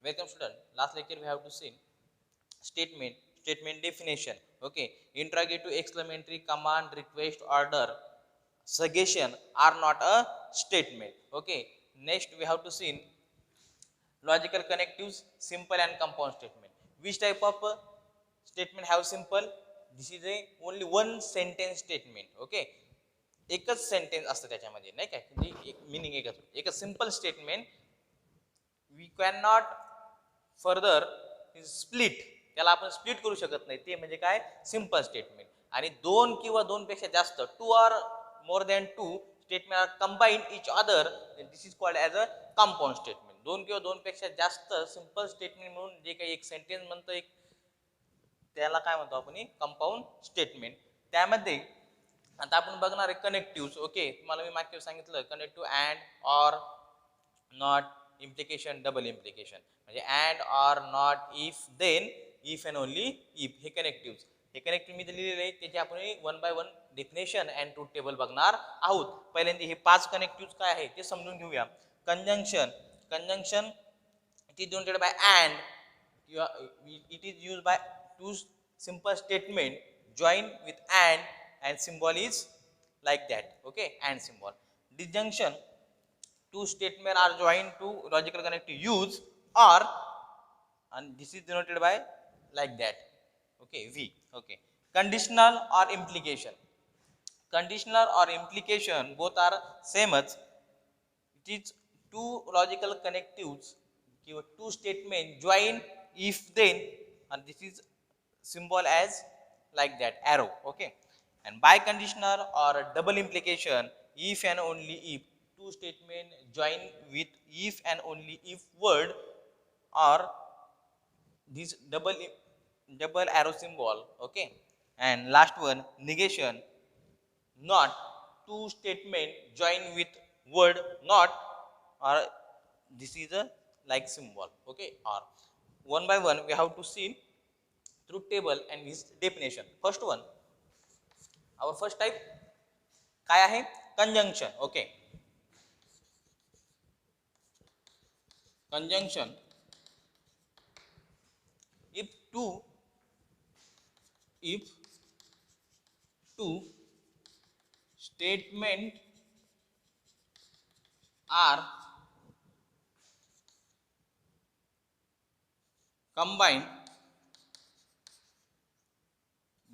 Welcome student. Last lecture we have to see statement definition. Okay, interrogative, exclamatory, command, request, order, suggestion are not a statement. Okay, next we have to see logical connectives, simple and compound statement. Which type of statement have simple? This is a only one sentence statement. Okay, एकच sentence असतं त्याच्यामध्ये, नाही काय, म्हणजे meaning एकच simple statement. We can not further split, त्याला आपण split करू शकत नाही, ते म्हणजे काय, सिंपल स्टेटमेंट. आणि दोन किंवा दोन पेक्षा जास्त, two or more than two statement are combine each other, this is called as a compound statement. दोन किंवा दोन पेक्षा जास्त सिंपल स्टेटमेंट म्हणून जे काही एक सेंटेन्स म्हणतो, एक त्याला काय म्हणतो आपण, कंपाऊंड स्टेटमेंट. त्यामध्ये आता आपण बघणार आहे कनेक्टिव्ह. ओके, तुम्हाला मी मागच्या सांगितलं connective and, or, not, implication, double implication, म्हणजे and, or, not, if, then, if and only if, हे कनेक्टिव्ह. हे कनेक्टिव्ह मी लिहिलेले आहे, त्याची आपण one by one definition and truth table बघणार आहोत. पहिल्यांदा हे 5 कनेक्टिव्ह काय आहे ते समजून घेऊया. Conjunction, conjunction it is denoted by and, it is used by two simple statement join with and symbol is like that. Okay, and symbol. Disjunction, two statement are joined to logical connective use or, and this is denoted by like that. Okay, v. Okay, conditional or implication, conditional or implication both are same as, it is two logical connectives, two statement join if then, and this is symbol as like that arrow. Okay, and biconditional or double implication, if and only if, two statement join with if and only if word, or this double arrow symbol. Okay, and last one negation, not, two statement join with word not, or this is a like symbol. Okay, or one by one we have to see truth table and his definition. First one, our first type काय आहे, conjunction. Okay, conjunction, if two, if two statement are combined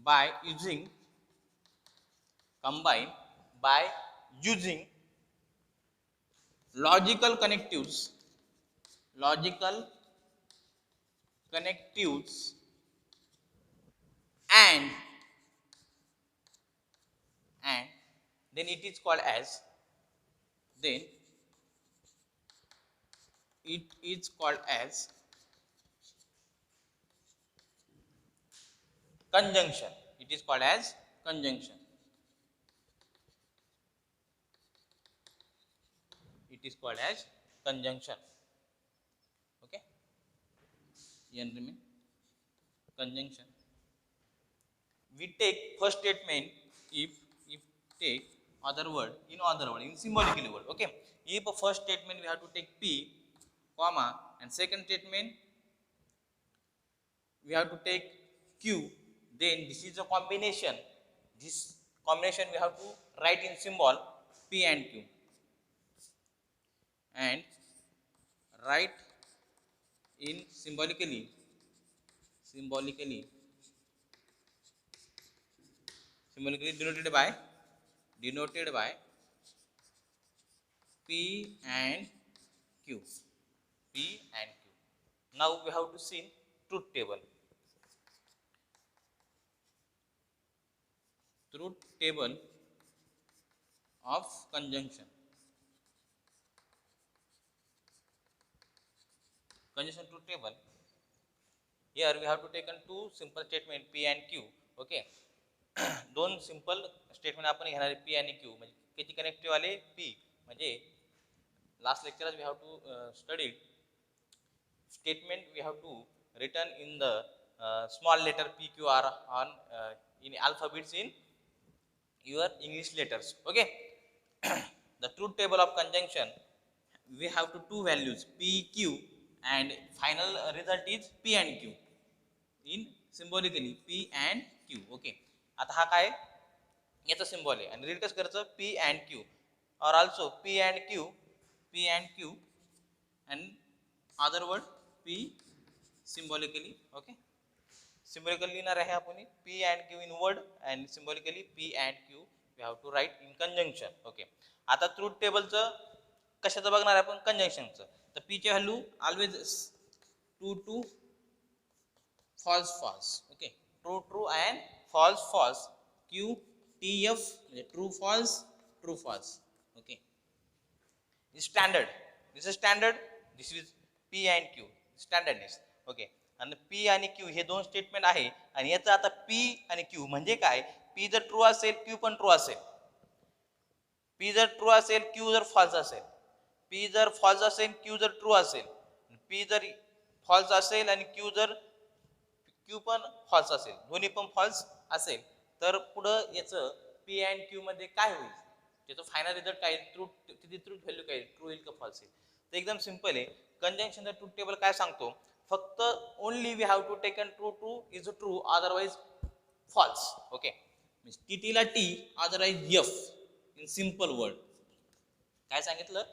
by using, combined by using logical connectives, logical connectives and then it is called as, then it is called as conjunction. It is called as conjunction. It is called as conjunction. Okay, conjunction. We take first statement if take other word in symbolically word. Okay, if first statement we have to take p, comma, and second statement we have to take q, then this is a combination, this combination we have to write in symbol p and q, and write in symbolically denoted by p and q, p and q. Now we have to see truth table. Truth table of conjunction. Conjunction truth table. Here we have to take two simple statement p and q. Okay, दोन simple statement आपण घेणार आहे p आणि q, म्हणजे किती connective आले p, म्हणजे last lecture we have to study statement we have to written in the small letter p q r on in alphabets in your English letters. Okay, the truth table of conjunction, we have to two values p q and final result is P and Q in symbolically P and Q. Okay, आता हा काय याचा symbol आहे आणि read कसं करायचं P and Q or also P and Q and other word P symbolically. Okay, symbolically लिहिणार आहे आपण P and Q in word and symbolically P and Q we have to write in conjunction. Okay, आता truth टेबलचं कशाचं बघणार आहे आपण कंजंक्शनचं. तर P ची value always true false false. Okay, true and false. Q T F true false. Okay, standard, this is standard, this is P and Q standardness. Okay, आणि P आणि Q हे दोन स्टेटमेंट आहे आणि याचं आता P आणि Q म्हणजे काय. P जर ट्रू असेल Q पण ट्रू असेल, P जर ट्रू असेल Q जर फॉल्स असेल, P जर फॉल्स असेल Q जर ट्रू असेल, P जर फॉल्स असेल आणि Q पण फॉल्स असेल, दोन्ही पण फॉल्स असेल तर पुढं याचं P अँड Q मध्ये काय होईल, त्याचं फायनल रिझल्ट काय, तिथे ट्रूथ व्हॅल्यू काय, ट्रू येईल का फॉल्स येईल. तर एकदम सिंपल आहे. कंजंक्शनचा ट्रूथ टेबल काय सांगतो, फक्त only we have to taken true is true otherwise false. Okay, टीटीला T otherwise F in simple word. काय सांगितलं,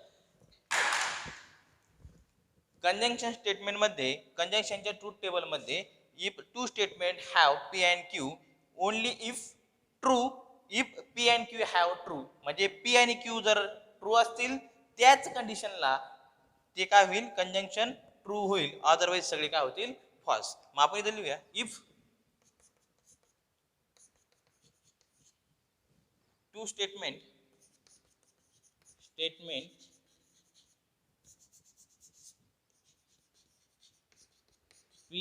कंजंक्शन स्टेटमेंट मध्ये, कंजंक्शनच्या ट्रूथ टेबल मध्ये if two statement have P and Q only if true, if P and Q have true, म्हणजे P आणि Q जर true असतील त्याच कंडिशनला ते काय होईल, कंजंक्शन ट्रू होईल, अदरवाइज सगळे काय होतील फॉल्स. मग आपण इथे लिहूया if two statement P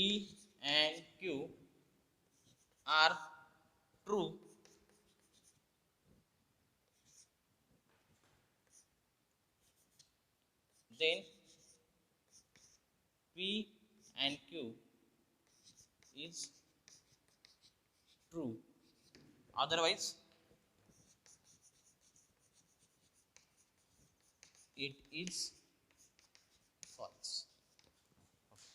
and Q are true, then P and Q is true, otherwise it is false.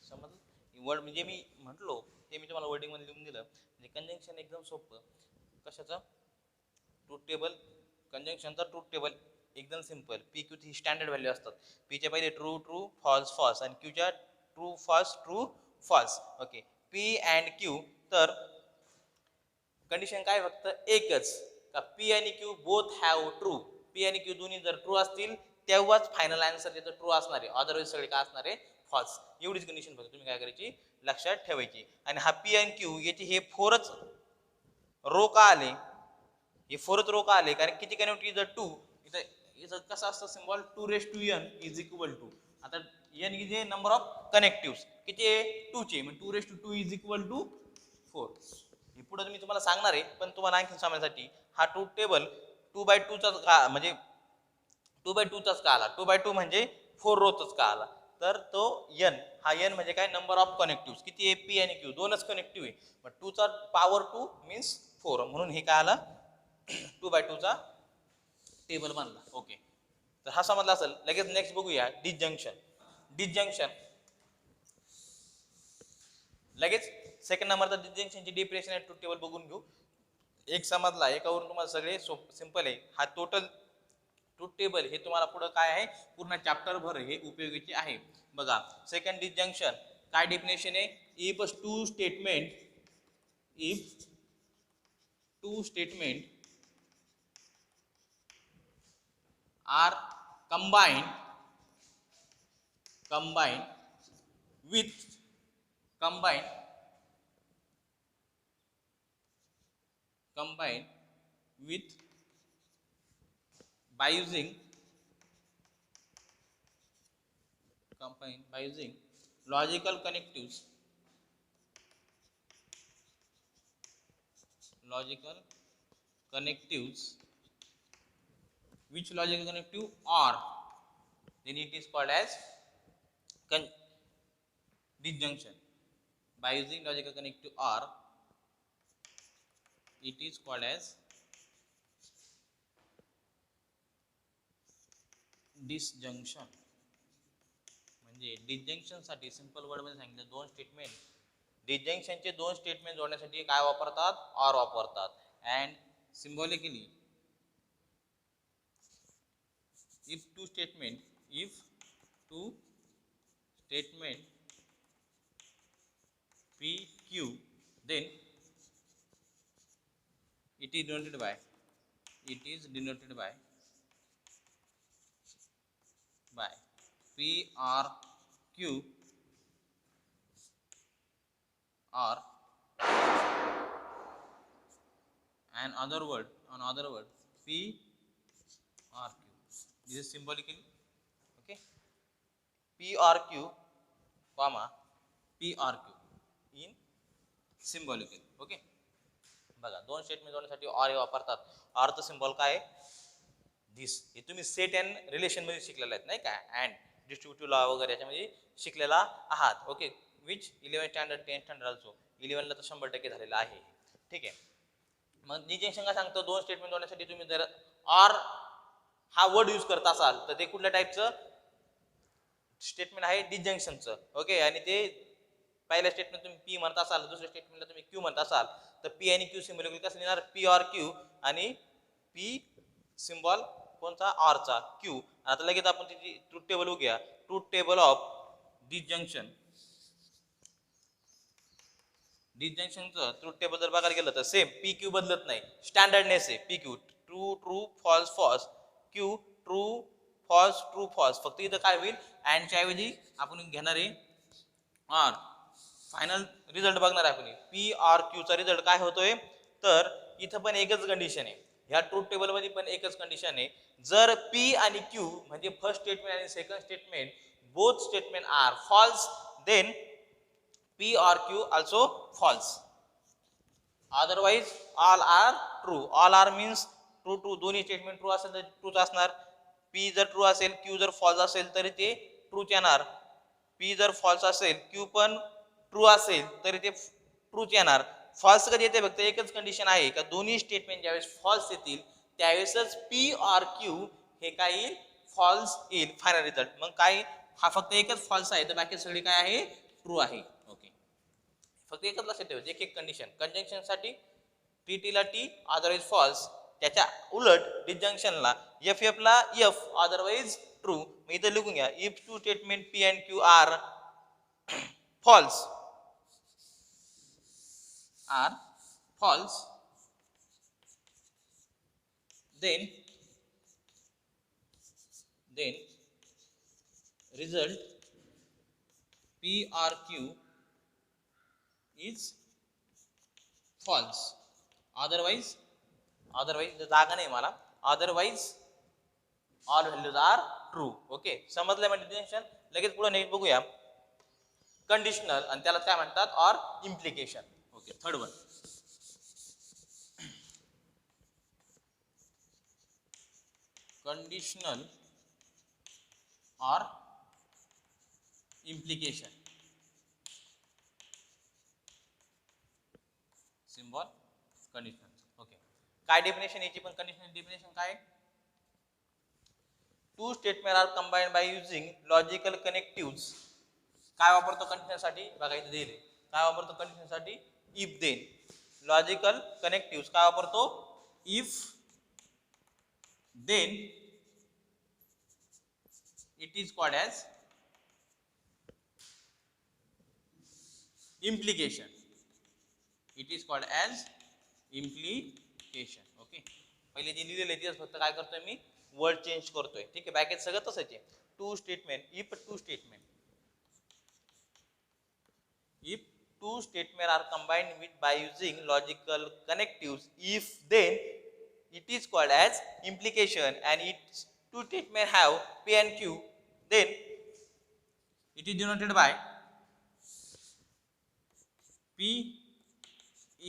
समजलं, वर्ड म्हणजे मी म्हटलो ते मी तुम्हाला वर्डिंग मध्ये लिहून दिलं. म्हणजे कंजंक्शन एकदम सोपं. कशाचं ट्रूथ टेबल, कंजंक्शनचा ट्रूथ टेबल एकदम सिंपल. P Q ही स्टँडर्ड व्हॅल्यू असतात. P च्या पहिले ट्रू फॉल्स आणि Q च्या true false. Okay, P and Q तर कंडिशन काय फक्त एकच का P आणि Q both have true. P आणि Q दोन्ही जर ट्रू असतील तेव्हाच फायनल आन्सर त्याचं ट्रू असणार आहे, अदरवाइज सगळे काय असणार आहे फॉल्स. एवढीच कंडिशन फक्त तुम्ही काय करायची लक्षात ठेवायची. आणि हा P आणि Q याचे हे फोरच रो का आले, हे फोरच रो का आले कारण किती कनेक्टिव्ह जर टू, इथं कसं असतं symbol 2n is equal to, आता n is number of connective किती आहे 2 चे, मग 2 इज इक्वल टू 4. हे पुढे मी तुम्हाला सांगणार आहे पण तुम्हाला आणखी सांगण्यासाठी हा ट्रूथ टेबल 2x2 चा म्हणजे 2x2 चाच का आला, 2x2 म्हणजे 4 रोचाच का आला, तर तो n हा n म्हणजे काय नंबर ऑफ कनेक्टिव्ह किती आहे P आणि Q दोनच कनेक्टिव्ह आहे, मग 2 चा पॉवर 2 मीन्स 4 म्हणून हे काय आला 2x2 चा टेबल बनला. ओके, तर हा समजला असेल. लगेच नेक्स्ट बघूया डिसजंक्शन. लगेच सेकंड नंबरचा डिसजंक्शनची डिप्रेशन आणि ट्रूथ टेबल बघून घेऊ. एक समजला, एकावरून तुम्हाला सगळे सिंपल आहे. हा टोटल ट्रूथ टेबल हे तुम्हाला पुढे काय आहे पूर्ण चॅप्टर भर हे उपयोगाचे आहे. बघा सेकंड डिसजंक्शन काय डेफिनेशन आहे, if two statement are combined with by using logical connectives which logical connective are, then it is called as disjunction. By using logical connective or, it is called as disjunction. म्हणजे disjunction साठी simple word मध्ये सांगितलं दोन statement, डिजंक्शनचे दोन statement जोडण्यासाठी काय वापरतात, or वापरतात. And symbolically if two statement p q, then it is denoted by p r q or another word p r q. This is symbolically, okay, p r q comma p r q in symbolically. okay, बघा दोन statement जोडण्यासाठी or वापरतात. ऑरचं symbol काय आहे, दिस. हे तुम्ही set and relation मध्ये शिकलेले आहेत नाही का, अँड डिस्ट्रीब्युटिव्ह लॉ वगैरे याच्यामध्ये शिकलेला आहात. Okay, which 11 standard 10 standard also, 11ला तर 100% झालेला आहे. ठीक आहे, मग डिजंक्शन काय सांगतो, दोन स्टेटमेंट जोडण्यासाठी तुम्ही जर ऑर हा वर्ड यूज करत असाल तर ते कुठल्या टाईपचं स्टेटमेंट आहे, डिजंक्शनचं. ओके, आणि ते पहिल्या स्टेटमेंट तुम्ही पी म्हणत असाल, दुसऱ्या स्टेटमेंटला तुम्ही क्यू म्हणत असाल, तर पी आणि क्यू सिम्बॉल कसं लिहिणार, पी ऑर क्यू, आणि पी सिम्बॉल कोणता, ऑरचा, क्यू. आता लगेच आपण त्याची ट्रूथ टेबल बघूया. ट्रूथ टेबल ऑफ डिजंक्शनचं ट्रूथ टेबल जर बघायला गेलं तर सेम, पी क्यू बदलत नाही, स्टँडर्डनेस आहे. P Q true true false false, Q true false true false. फक्त इथं काय होईल, अँडच्या ऐवजी आपण घेणार आहे ऑर. फायनल रिझल्ट बघणार आहे आपण, पी आर क्यूचा रिझल्ट काय होतोय, तर इथं पण एकच कंडिशन आहे, ह्या ट्रूथ टेबल मध्ये पण एकच कंडिशन आहे. जर पी आणि क्यू म्हणजे फर्स्ट स्टेटमेंट आणि second statement both statement are false, then P are Q also false. Otherwise all are true. All are means true true, दोन्ही स्टेटमेंट ट्रू असेल तर ट्रूच असणार. पी जर ट्रू असेल, क्यू जर फॉल्स असेल तरी ते ट्रूच येणार. पी जर फॉल्स असेल, क्यू पण ट्रू असेल तरी ते ट्रूच येणार. फॉल्स कधी येते, फक्त एकच कंडिशन आहे का दोन्ही स्टेटमेंट ज्यावेळेस फॉल्स येतील त्यावेळेसच पी आर क्यू हे काही फॉल्स येईल फायनल रिझल्ट. मग काय, हा फक्त एकच फॉल्स आहे तर बाकी सगळी काय आहे, ट्रू आहे. ओके, फक्त एकच लक्षात ठेवायचं, एक एक कंडिशन. कंजंक्शन साठी टी ला टी, अदरवाइज फॉल्स. त्याच्या उलट डिजंक्शनला एफ एफ ला एफ, अदरवाइज ट्रू. मग इथं लिहून घ्या, if two statement P and Q are false, then result P or Q is false. Otherwise जागा नाही मला, otherwise all values are true. Okay, समजलं म्हणजे टेन्शन. लगेच पुढे नेक्स्ट बघूया, कंडिशनल, आणि त्याला काय म्हणतात, or implication. Okay, third one, conditional or implication. Symbol conditional. Okay, काय डेफिनेशन याची, पण कंडिशनल डेफिनेशन काय, two statement are combined by using logical connectives. काय वापरतो कंडिशन साठी, बघा इथे दिले, काय वापरतो कंडिशन साठी, इफ देन. लॉजिकल कनेक्टिव्स काय वापरतो, if then. It is called as implication. It is called as implication. Okay, पहिले जे लिहिलेलं आहे तेच फक्त काय करतोय मी, वर्ड चेंज करतोय. ठीक आहे, बाकी सगळं तसंच आहे. Two statement, if two statement are combined with by using logical connectives, if then it is called as implication, and its two statements have P and Q, then it is denoted by P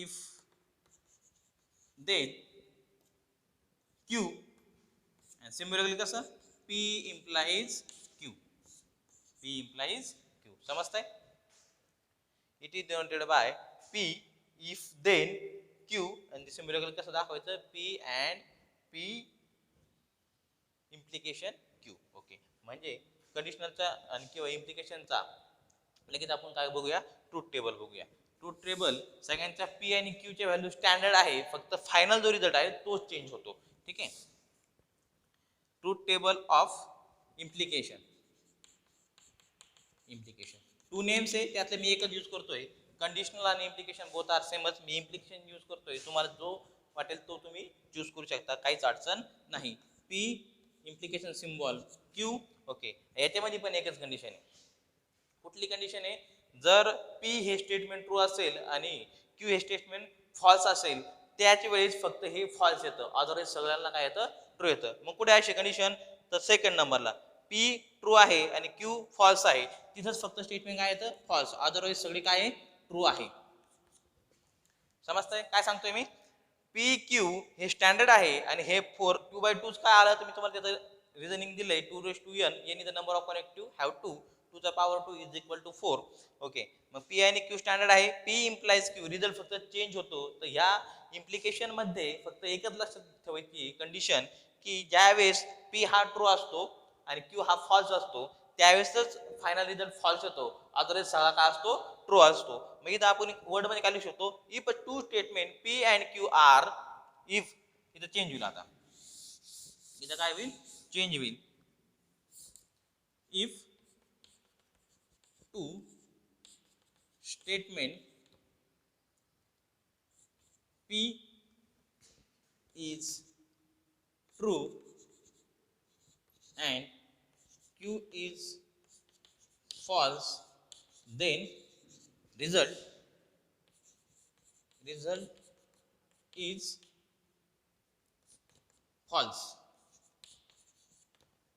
if then Q, and similarly कसं, P implies Q. समजताय? It is denoted by P if then Q, and similarly कसं दाखवायचं, P and P implication Q. Okay, म्हणजे कंडिशनलचा आणि किंवा इम्प्लिकेशनचा लगेच आपण काय बघूया, ट्रूथ टेबल बघूया. ट्रूथ टेबल सगळ्यांच्या पी आणि क्यूच्या व्हॅल्यू स्टँडर्ड आहे, फक्त फायनल जो रिझल्ट आहे तोच चेंज होतो. ठीक आहे. Truth table of implication. Two names आहे, त्यातले मी एकच यूज करतोय. कंडिशनल आणि इम्प्लिकेशन बोथ आर सेमच. मी इम्प्लिकेशन यूज करतोय, तुम्हाला जो वाटेल तो तुम्ही चूज करू शकता, काहीच अडचण नाही. P implication symbol, Q. Okay, याच्यामध्ये पण एकच कंडिशन आहे. कुठली कंडिशन आहे? जर पी हे स्टेटमेंट ट्रू असेल आणि क्यू हे स्टेटमेंट फॉल्स असेल, त्याच वेळेस फक्त हे फॉल्स येतं, अदरवाईज सगळ्यांना काय येतं? ट्रू येतं. मग कुठे आहे कंडिशन? तर सेकंड नंबरला पी ट्रू आहे आणि क्यू फॉल्स आहे, तिथंच फक्त स्टेटमेंट काय येतं? फॉल्स. अदरवाईज सगळी काय आहे? ट्रू आहे. समजतंय काय सांगतोय मी? पी क्यू हे स्टँडर्ड आहे आणि हे 2/2 काय आलं? तुम्ही तुम्हाला त्याचं रिझनिंग दिलंय. 2n any the number of connective have 2 to the power 2 is equal to 4. Okay, मग पी आणि क्यू स्टँडर्ड आहे. पी इम्प्लाइज क्यू, रिझल्ट फक्त चेंज होतो. तर ह्या इम्प्लिकेशन मध्ये फक्त एकच लक्षात ठेवायची कंडिशन की ज्यावेळेस पी हा ट्रू असतो आणि क्यू हा फॉल्स असतो, त्यावेळेसच फायनल रिझल्ट फॉल्स येतो, अदरवाईज सगळा काय असतो? ट्रू असतो. मग इथं आपण वर्ड मध्ये काय लिहू शकतो? If two statement P and Q are, if इथं चेंज होईल. आता इथं काय होईल? चेंज होईल. If two statement P is true and Q is false, then result is false.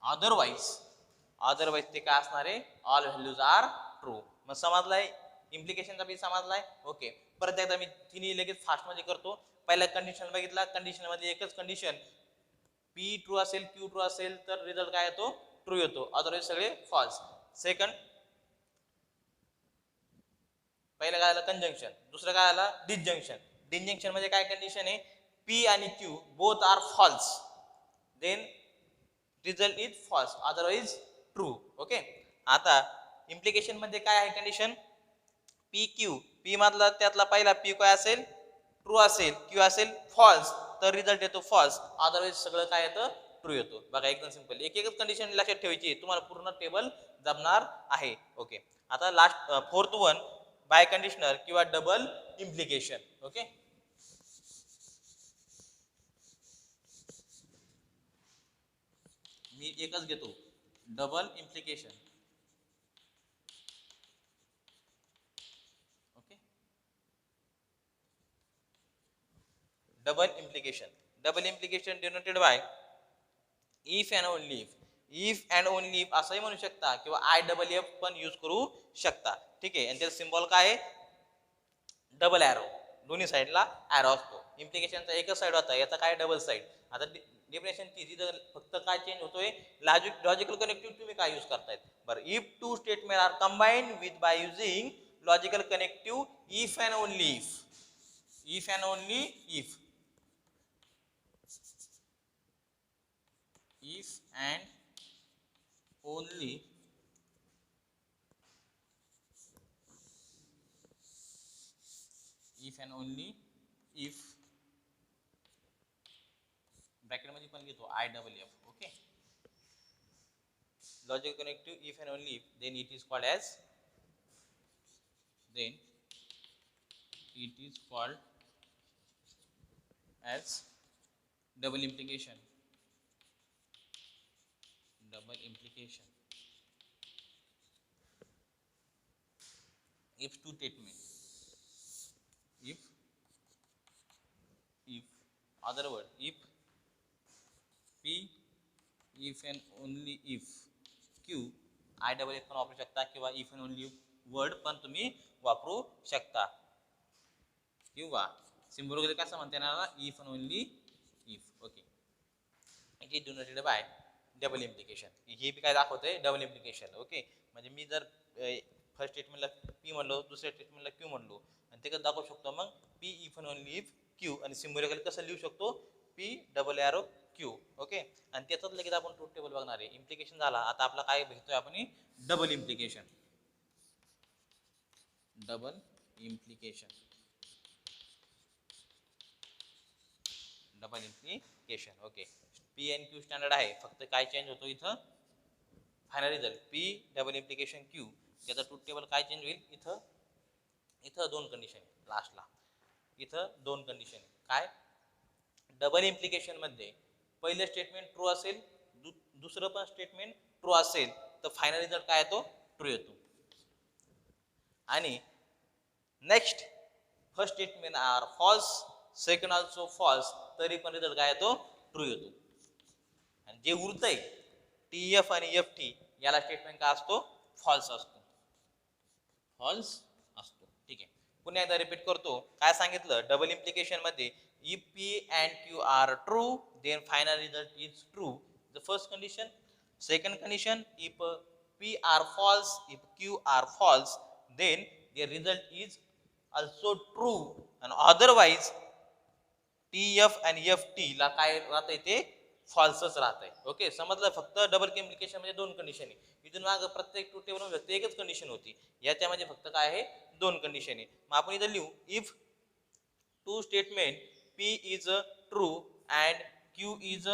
Otherwise ते काय असणार आहे? All values are true. मग समजलाय? इम्प्लिकेशनचा बी समजलाय. ओके, परत एकदा मी तिन्ही लगेच फास्ट मध्ये करतो. पहिला कंडिशन बघितला, कंडिशन मध्ये एकच कंडिशन, पी ट्रू असेल क्यू ट्रू असेल तर रिझल्ट काय येतो? ट्रू येतो, अदरवाईज सगळे फॉल्स. सेकंड, पहिलं काय आलं? कंजंक्शन. दुसरं काय आलं? डिसजंक्शन. डिसजंक्शन मध्ये काय कंडिशन आहे? पी आणि Q both are false, then result is false, otherwise true. Okay, आता इम्प्लिकेशन मध्ये काय आहे कंडिशन? पी क्यू, पी मधला त्यातला पहिला पी काय असेल? ट्रू असेल, क्यू असेल फॉल्स, तर रिझल्ट येतो फॉल्स, अदरवाईज सगळं काय येतं? ट्रू येतो. बघा एकदम सिंपल, एक एकच कंडिशन लक्षात ठेवायची, तुम्हाला पूर्ण टेबल जमणार आहे. ओके, आता last fourth one, biconditional किंवा डबल इम्प्लिकेशन. ओके, मी एकच घेतो, double implication. Okay, double implication denoted by if and only if. If and only if असंही म्हणू शकता किंवा IFF पण यूज करू शकता. ठीक आहे, आणि त्याचा सिम्बॉल काय आहे? Double arrow. दोन्ही साईडला ॲरो असतो. इम्प्लिकेशनचा एकच साईड होता, याचा काय? Double side. आता डेफिनेशनची तिथं फक्त काय चेंज होतोय? लॉजिकल कनेक्टिव्ह तुम्ही काय यूज करतायत? बरं, if two statement are combined with by using logical connective if and only if. If and only if. If and only if bracket मध्ये पण घेतो IFF. Okay, logical connective if and only if, then it is called as double implication. If two statement, if other word, if P, if and only if Q, IFF पण वापरू शकता किंवा if and only word पण तुम्ही वापरू शकता, किंवा symbol वगैरे कसं म्हणता येणार? if and only if. Okay, it is denoted by double implication. हे बी काय दाखवतंय? Double implication. ओके, म्हणजे मी जर फर्स्ट स्टेटमेंटला पी म्हणलो, दुसऱ्या स्टेटमेंटला क्यू म्हणलो, आणि ते कसं दाखवू शकतो? मग P if and only if Q, आणि सिम्बॉलिकली कसं लिहू शकतो? P double arrow Q. Okay, आणि त्याचाच लगेच आपण ट्रूथ टेबल बघणार आहे. इम्प्लिकेशन झाला. आता आपला काय घेतोय आपण, double implication. Double implication. Double implication. Okay, P and Q standard आहे, फक्त काय चेंज होतो इथं, final result P double implication Q, त्याचा ट्रूथ टेबल काय चेंज होईल इथं. इथं दोन कंडिशन आहे लास्टला, इथं दोन कंडिशन आहे. काय, डबल इम्प्लिकेशन मध्ये पहिलं स्टेटमेंट ट्रू असेल, दुसरं पण स्टेटमेंट ट्रू असेल, तर फायनल रिझल्ट काय येतो, ट्रू येतो. आणि next first statement are false, second also false, तरी पण रिझल्ट काय येतो, ट्रू येतो. आणि जे उरतंय टी एफ आणि एफ टी, याला स्टेटमेंट काय असतो, फॉल्स असतो. फॉल्स असतो. ठीक आहे, पुन्हा एकदा रिपीट करतो. काय सांगितलं, डबल इम्प्लिकेशन मध्ये if P and Q are true, then final result is true. The first condition. Second condition, if P are false, if Q are false, then the result is also true, and otherwise TF आणि FT ला काय राहतंय, ते फॉल्सच राहतंय. Okay, समजलं. फक्त double implication मध्ये दोन कंडिशन आहे. इथून मागे प्रत्येक ट्रूथ टेबल मध्ये फक्त एकच कंडिशन होती, याच्यामध्ये फक्त काय आहे, दोन कंडिशन आहे. मग आपण इथं लिहू, if two statement P is true and Q is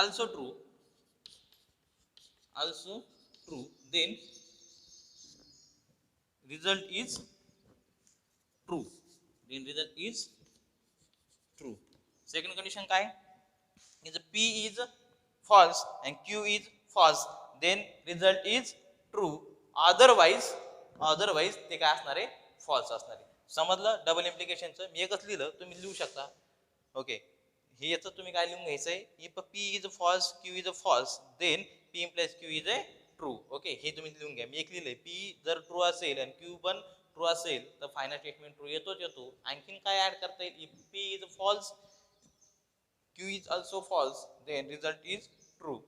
also true, then result is true. Then result is true. Second condition काय, is P is false and Q is false, then result is true. Otherwise ते काय असणार आहे, false असणार आहे. समजलं double इम्प्लिकेशनचं. मी एकच लिहिलं, तुम्ही लिहू शकता. ओके, हे याचं तुम्ही काय लिहून घ्यायचंय, if P is false, Q is false, then P implies Q is a true. Okay, हे तुम्ही लिहून घ्या. मी एक लिहिलंय, P जर ट्रू असेल आणि Q पण ट्रू असेल, तर फायनल स्टेटमेंट ट्रू येतो. आणखीन काय ऍड करता येईल, if P is false, Q is also false, then result is true.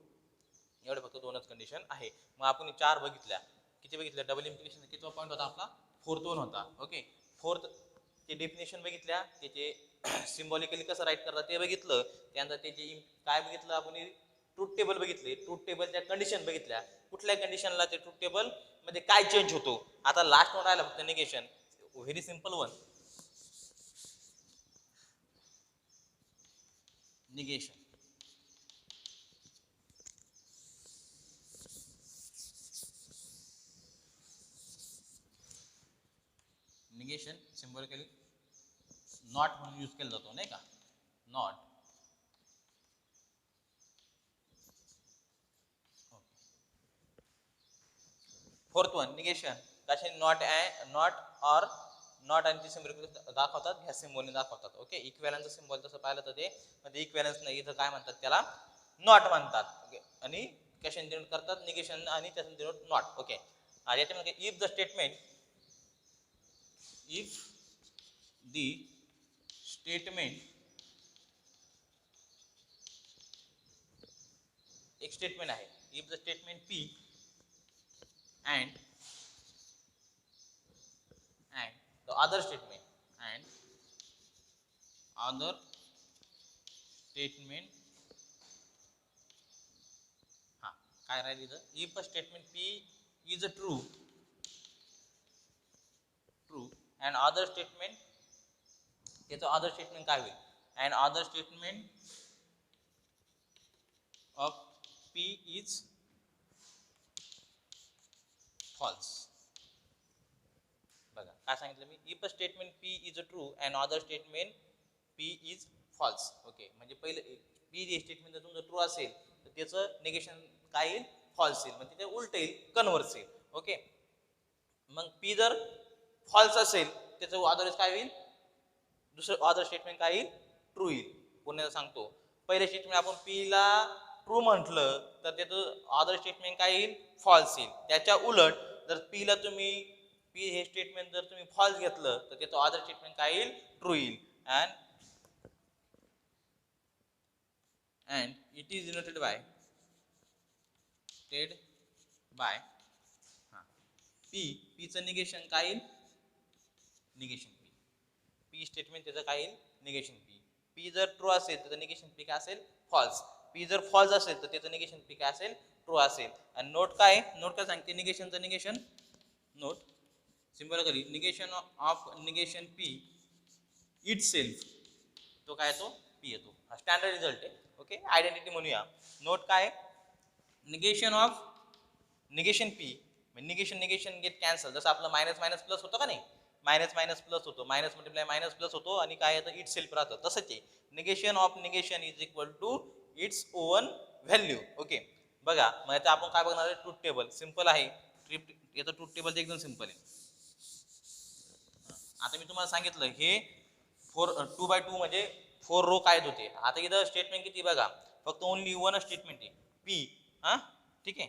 एवढे फक्त दोनच कंडिशन आहे. मग आपण चार बघितल्या. किती बघितल्या, डबल इम्प्लिकेशन कितवा पॉईंट होता आपला, फोर्थ वन होता. ओके, फोर्थ ते डेफिनेशन बघितल्या, त्याचे सिम्बॉलिकली कसं राईट करतात ते बघितलं. त्यानंतर त्याचे काय बघितलं आपण, ट्रूथ टेबल बघितले. ट्रूथ टेबलच्या कंडिशन बघितल्या, कुठल्या कंडिशनला ते ट्रूथ टेबल मध्ये काय चेंज होतो. आता लास्ट वन राहिला फक्त negation. Very simple one, negation. Negation symbolically not म्हणून यूज केला जातो, नाही का, नॉट. Fourth one, negation. कशाने, नॉट और नॉट आणि ती सिम्बॉल दाखवतात, ह्या सिम्बॉलने दाखवतात. ओके, इक्वेलन्सचा सिम्बॉल तसं पाहिलं तर ते मध्ये इक्वेलन्स नाही, इथं काय म्हणतात, त्याला नॉट म्हणतात. ओके, आणि कशाने डिनोट करतात, निगेशन आणि त्याच्याने डिनोट नॉट. ओके, याच्यामध्ये if the statement, if the statement, एक स्टेटमेंट आहे, if the statement P and the other statement, and other statement, हा काय राहिलं इथं, if a statement P is a true and other statement, त्याचं other statement काय होईल, and other statement of P is false. बघा काय सांगितलं मी, if a statement P is a true and other statement P is false. Okay, म्हणजे पहिले P जे स्टेटमेंट जर तुमचं ट्रू असेल तर त्याचं निगेशन काय येईल, फॉल्स येईल. म्हणजे ते उलट येईल, कन्व्हर्स येईल. ओके, मग P जर फॉल्स असेल त्याचं अदरवाईज काय होईल, दुसरं अदर स्टेटमेंट काय येईल, ट्रू येईल. पुन्हा सांगतो, पहिले स्टेटमेंट आपण P ला ट्रू म्हटलं तर त्याचं अदर स्टेटमेंट काय येईल, फॉल्स येईल. त्याच्या उलट जर P ला तुम्ही P हे स्टेटमेंट जर तुम्ही फॉल्स घेतलं तर त्याचं अदर स्टेटमेंट काय येईल, ट्रू येईल. and it is denoted by P चं निगेशन काय येईल, निगेशन P स्टेटमेंट त्याचं काय येईल, निगेशन P पी जर ट्रू असेल तर त्याचं निगेशन पी काय असेल फॉल्स. पी जर फॉल्स असेल तर त्याचं निगेशन पी काय असेल ट्रू असेल. आणि नोट काय सांगते निगेशनचं negation. Not symbolically negation of negation P itself तो काय येतो पी येतो. हा स्टँडर्ड रिझल्ट आहे. ओके आयडेंटिटी म्हणूया. नोट काय negation of negation P negation get cancel. जसं आपलं मायनस मायनस प्लस होतं का नाही मायनस मायनस प्लस होतो मायनस मल्टिप्लाय मायनस प्लस होतो आणि काय येतं इट सेल्फ राहतं. तसंच आहे negation of negation is equal to its own value. Okay बघा मग आता आपण काय बघणार आहे ट्रूथ टेबल. सिंपल आहे याचं ट्रूथ टेबल एकदम सिंपल आहे. आता मी तुम्हाला सांगितलं हे 2x2 म्हणजे 4 रो काय होते. आता इथं स्टेटमेंट किती बघा फक्त ओनली वन स्टेटमेंट आहे पी. हा ठीक आहे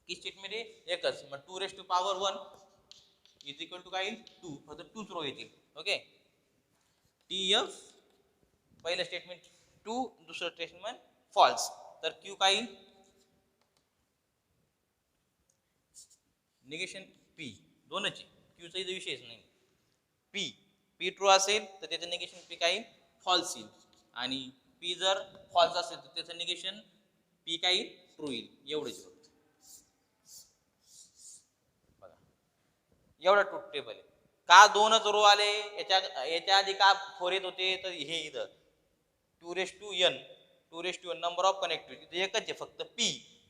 की स्टेटमेंट आहे एकच. मग 2⁻1 इज इक्वल टू काय येईल 2 फक्त 2च रो येतील. ओके टी एफ पहिलं स्टेटमेंट 2 दुसरं स्टेटमेंट फॉल्स. तर क्यू काय येईल निगेशन पी दोनच आहे क्यूचा इथं विषयच नाही. पी ट्रू असेल तर त्याचं निगेशन पी काय येईल फॉल्स येईल आणि पी जर फॉल्स असेल तर त्याचं निगेशन पी काय येईल ट्रू येईल. एवढंच फक्त बघा एवढा ट्रूथ टेबल आहे. का दोनच रो आले याच्या आधी का 4 येत होते तर हे इथं 2n नंबर ऑफ कनेक्टिव्हिटी एकच आहे फक्त पी.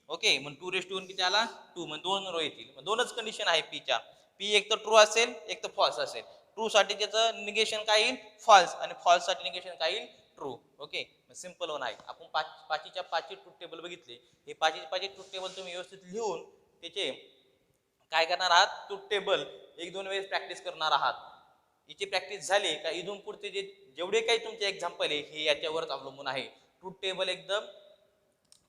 ओके मग 2 किती आला 2 मग 2 रो येतील. मग दोनच कंडिशन आहे पीच्या. पी एक तर ट्रू असेल एक तर फॉल्स असेल. ट्रू साठी त्याचं निगेशन काय येईल फॉल्स आणि फॉल्स साठी निगेशन काय येईल ट्रू. ओके सिंपल वन आहे. आपण पाचीच्या पाचही ट्रूथ टेबल बघितले. हे पाचही ट्रूथ टेबल तुम्ही व्यवस्थित लिहून त्याचे काय करणार आहात ट्रूथ टेबल 1-2 वेळेस प्रॅक्टिस करणार आहात. याची प्रॅक्टिस झाली का इथून पुढचे जेवढे काही तुमचे एक्झाम्पल आहे हे याच्यावरच अवलंबून आहे. ट्रूथ टेबल एकदम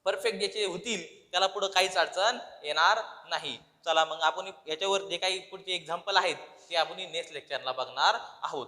परफेक्ट ज्याचे होतील त्याला पुढे काहीच अडचण येणार नाही. चला मग आपण याच्यावर जे काही पुढचे एक्झाम्पल आहेत ते आपण नेक्स्ट लेक्चरला बघणार आहोत.